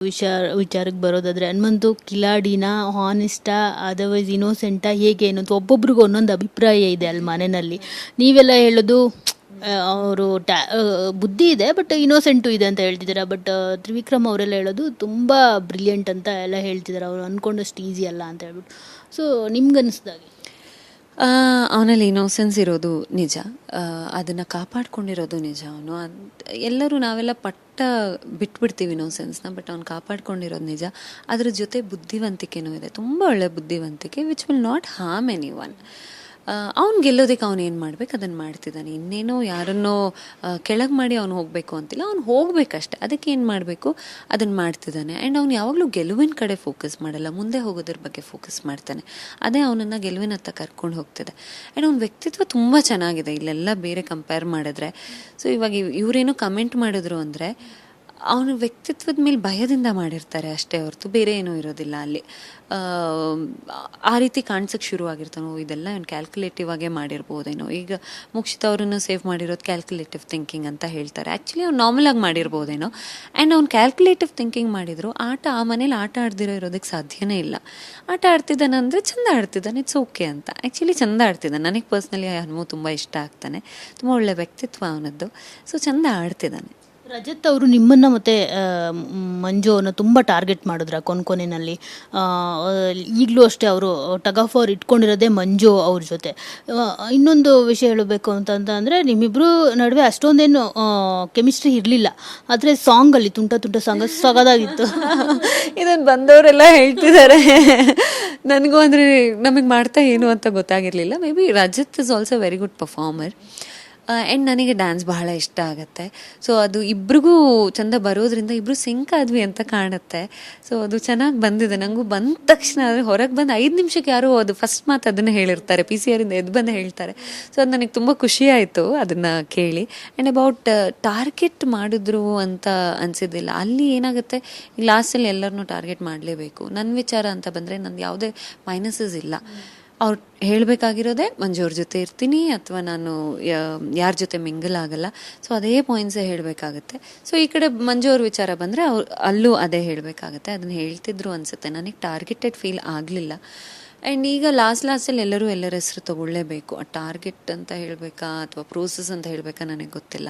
ವಿಚಾರಕ್ಕೆ ಬರೋದಾದ್ರೆ ಹನುಮಂತು ಕಿಲಾಡಿನ, ಹಾನೆಸ್ಟಾ, ಅದರ್ವೈಸ್ ಇನೋಸೆಂಟಾ, ಹೇಗೆ ಅನ್ನೋದು ಒಬ್ಬೊಬ್ರಿಗೂ ಒಂದೊಂದು ಅಭಿಪ್ರಾಯ ಇದೆ ಅಲ್ಲಿ ಮನೆಯಲ್ಲಿ. ನೀವೆಲ್ಲ ಹೇಳೋದು ಅವರು ಬುದ್ಧಿ ಇದೆ ಬಟ್ ಇನೋಸೆಂಟು ಇದೆ ಅಂತ ಹೇಳ್ತಿದ್ದೀರಾ. ಬಟ್ ತ್ರಿವಿಕ್ರಮ್ ಅವರೆಲ್ಲ ಹೇಳೋದು ತುಂಬ ಬ್ರಿಲಿಯಂಟ್ ಅಂತ ಎಲ್ಲ ಹೇಳ್ತಿದ್ದಾರೆ, ಅವ್ರು ಅಂದ್ಕೊಂಡಷ್ಟು ಈಸಿ ಅಲ್ಲ ಅಂತ ಹೇಳ್ಬಿಟ್ಟು. ಸೊ ನಿಮ್ಗನ್ನಿಸ್ದಾಗೆ ಅವನಲ್ಲಿ ಇನೋಸೆನ್ಸ್ ಇರೋದು ನಿಜ, ಅದನ್ನು ಕಾಪಾಡ್ಕೊಂಡಿರೋದು ನಿಜ. ಅವನು ಎಲ್ಲರೂ ನಾವೆಲ್ಲ ಬಿಟ್ಬಿಡ್ತೀವಿ ಇನೋಸೆನ್ಸ್ನ, ಬಟ್ ಅವ್ನು ಕಾಪಾಡ್ಕೊಂಡಿರೋದು ನಿಜ. ಅದ್ರ ಜೊತೆ ಬುದ್ಧಿವಂತಿಕೆನೂ ಇದೆ, ತುಂಬ ಒಳ್ಳೆ ಬುದ್ಧಿವಂತಿಕೆ, which will not harm any one. ಅವ್ನು ಗೆಲ್ಲೋದಕ್ಕೆ ಅವ್ನು ಏನು ಮಾಡ್ಬೇಕು ಅದನ್ನು ಮಾಡ್ತಿದ್ದಾನೆ. ಇನ್ನೇನೋ ಯಾರನ್ನೋ ಕೆಳಗೆ ಮಾಡಿ ಅವ್ನು ಹೋಗಬೇಕು ಅಂತಿಲ್ಲ, ಅವ್ನು ಹೋಗ್ಬೇಕಷ್ಟೆ. ಅದಕ್ಕೆ ಏನು ಮಾಡಬೇಕು ಅದನ್ನು ಮಾಡ್ತಿದ್ದಾನೆ. ಆ್ಯಂಡ್ ಅವ್ನು ಯಾವಾಗಲೂ ಗೆಲುವಿನ ಕಡೆ ಫೋಕಸ್ ಮಾಡಲ್ಲ, ಮುಂದೆ ಹೋಗೋದ್ರ ಬಗ್ಗೆ ಫೋಕಸ್ ಮಾಡ್ತಾನೆ. ಅದೇ ಅವನನ್ನು ಗೆಲುವಿನತ್ತ ಕರ್ಕೊಂಡು ಹೋಗ್ತಿದೆ. ಆ್ಯಂಡ್ ಅವ್ನ ವ್ಯಕ್ತಿತ್ವ ತುಂಬ ಚೆನ್ನಾಗಿದೆ ಇಲ್ಲೆಲ್ಲ ಬೇರೆ ಕಂಪೇರ್ ಮಾಡಿದ್ರೆ. ಸೊ ಇವಾಗ ಇವರೇನೋ ಕಮೆಂಟ್ ಮಾಡಿದ್ರು ಅಂದರೆ ಅವನ ವ್ಯಕ್ತಿತ್ವದ ಮೇಲೆ ಭಯದಿಂದ ಮಾಡಿರ್ತಾರೆ ಅಷ್ಟೇ ಹೊರತು ಬೇರೆ ಏನೂ ಇರೋದಿಲ್ಲ ಅಲ್ಲಿ. ಆ ರೀತಿ ಕಾಣಿಸೋಕ್ಕೆ ಶುರುವಾಗಿರ್ತಾನೋ, ಇದೆಲ್ಲ ಇವನು ಕ್ಯಾಲ್ಕುಲೇಟಿವ್ ಆಗೇ ಮಾಡಿರ್ಬೋದೇನೋ. ಈಗ ಮೋಕ್ಷಿತ್ ಅವರನ್ನು ಸೇವ್ ಮಾಡಿರೋದು ಕ್ಯಾಲ್ಕುಲೇಟಿವ್ ಥಿಂಕಿಂಗ್ ಅಂತ ಹೇಳ್ತಾರೆ. ಆ್ಯಕ್ಚುಲಿ ಅವ್ನು ನಾರ್ಮಲ್ ಆಗಿ ಮಾಡಿರ್ಬೋದೇನೋ. ಆ್ಯಂಡ್ ಅವ್ನು ಕ್ಯಾಲ್ಕುಲೇಟಿವ್ ಥಿಂಕಿಂಗ್ ಮಾಡಿದ್ರು ಆ ಮನೇಲಿ ಆಟ ಆಡ್ದಿರೋ ಇರೋದಕ್ಕೆ ಸಾಧ್ಯನೇ ಇಲ್ಲ. ಆಟ ಆಡ್ತಿದ್ದಾನೆ ಅಂದರೆ ಚಂದ ಆಡ್ತಿದ್ದಾನೆ, ಇಟ್ಸ್ ಓಕೆ ಅಂತ. ಆ್ಯಕ್ಚುಲಿ ಚಂದ ಆಡ್ತಿದ್ದಾನೆ. ನನಗೆ ಪರ್ಸ್ನಲಿ ಹನುಮು ತುಂಬ ಇಷ್ಟ ಆಗ್ತಾನೆ, ತುಂಬ ಒಳ್ಳೆ ವ್ಯಕ್ತಿತ್ವ ಅವನದ್ದು. ಸೊ ಚಂದ ಆಡ್ತಿದ್ದಾನೆ. ರಜತ್ ಅವರು ನಿಮ್ಮನ್ನು ಮತ್ತು ಮಂಜು ಅವ್ರನ್ನ ತುಂಬ ಟಾರ್ಗೆಟ್ ಮಾಡಿದ್ರ ಕೊನೆಯಲ್ಲಿ. ಈಗಲೂ ಅಷ್ಟೇ ಅವರು ಟಗ್ ಆಫ್ ಅವ್ರು ಇಟ್ಕೊಂಡಿರೋದೇ ಮಂಜು ಅವ್ರ ಜೊತೆ. ಇನ್ನೊಂದು ವಿಷಯ ಹೇಳಬೇಕು ಅಂತಂದರೆ ನಿಮ್ಮಿಬ್ಬರು ನಡುವೆ ಅಷ್ಟೊಂದೇನು ಕೆಮಿಸ್ಟ್ರಿ ಇರಲಿಲ್ಲ, ಆದರೆ ಸಾಂಗಲ್ಲಿ ತುಂಟ ಸಾಂಗ್ ಸಗದಾಗಿತ್ತು. ಇದನ್ನು ಬಂದವರೆಲ್ಲ ಹೇಳ್ತಿದ್ದಾರೆ. ನನಗೂ ಅಂದರೆ ನಮಗೆ ಮಾಡ್ತಾ ಏನು ಅಂತ ಗೊತ್ತಾಗಿರಲಿಲ್ಲ. Maybe Rajat is also very good performer. And ನನಗೆ ಡ್ಯಾನ್ಸ್ ಬಹಳ ಇಷ್ಟ ಆಗುತ್ತೆ. ಸೊ ಅದು ಇಬ್ರಿಗೂ ಚಂದ ಬರೋದ್ರಿಂದ ಇಬ್ಬರು ಸಿಂಕ್ ಆದ್ವಿ ಅಂತ ಕಾಣುತ್ತೆ. ಸೊ ಅದು ಚೆನ್ನಾಗಿ ಬಂದಿದೆ. ನನಗೂ ಬಂದ ತಕ್ಷಣ ಅಂದರೆ ಹೊರಗೆ ಬಂದು 5 ನಿಮಿಷಕ್ಕೆ ಯಾರೋ ಅದು ಫಸ್ಟ್ ಮಾತು ಅದನ್ನು ಹೇಳಿರ್ತಾರೆ, PCR ಎದ್ದು ಬಂದು ಹೇಳ್ತಾರೆ. ಸೊ ಅದು ನನಗೆ ತುಂಬ ಖುಷಿ ಆಯಿತು ಅದನ್ನು ಕೇಳಿ. ಆ್ಯಂಡ್ ಅಬೌಟ್ ಟಾರ್ಗೆಟ್ ಮಾಡಿದ್ರು ಅಂತ ಅನಿಸಿದ್ದಿಲ್ಲ. ಅಲ್ಲಿ ಏನಾಗುತ್ತೆ, ಈ ಲಾಸ್ಟಲ್ಲಿ ಎಲ್ಲರನ್ನೂ ಟಾರ್ಗೆಟ್ ಮಾಡಲೇಬೇಕು. ನನ್ನ ವಿಚಾರ ಅಂತ ಬಂದರೆ ನಂದು ಯಾವುದೇ ಮೈನಸಸ್ ಇಲ್ಲ. ಅವ್ರು ಹೇಳಬೇಕಾಗಿರೋದೇ ಮಂಜು ಅವ್ರ ಜೊತೆ ಇರ್ತೀನಿ ಅಥವಾ ನಾನು ಯಾರ ಜೊತೆ ಮಿಂಗಲ್ ಆಗಲ್ಲ. ಸೊ ಅದೇ ಪಾಯಿಂಟ್ಸೇ ಹೇಳಬೇಕಾಗತ್ತೆ. ಸೊ ಈ ಕಡೆ ಮಂಜು ಅವ್ರ ವಿಚಾರ ಬಂದರೆ ಅಲ್ಲೂ ಅದೇ ಹೇಳಬೇಕಾಗತ್ತೆ. ಅದನ್ನು ಹೇಳ್ತಿದ್ರು ಅನಿಸುತ್ತೆ. ನನಗೆ ಟಾರ್ಗೆಟೆಡ್ ಫೀಲ್ ಆಗಲಿಲ್ಲ. ಆ್ಯಂಡ್ ಈಗ ಲಾಸ್ಟಲ್ಲಿ ಎಲ್ಲರೂ ಎಲ್ಲರ ಹೆಸರು ತೊಗೊಳ್ಳೇಬೇಕು. ಆ ಟಾರ್ಗೆಟ್ ಅಂತ ಹೇಳಬೇಕಾ ಅಥವಾ ಪ್ರೋಸೆಸ್ ಅಂತ ಹೇಳಬೇಕಾ ನನಗೆ ಗೊತ್ತಿಲ್ಲ.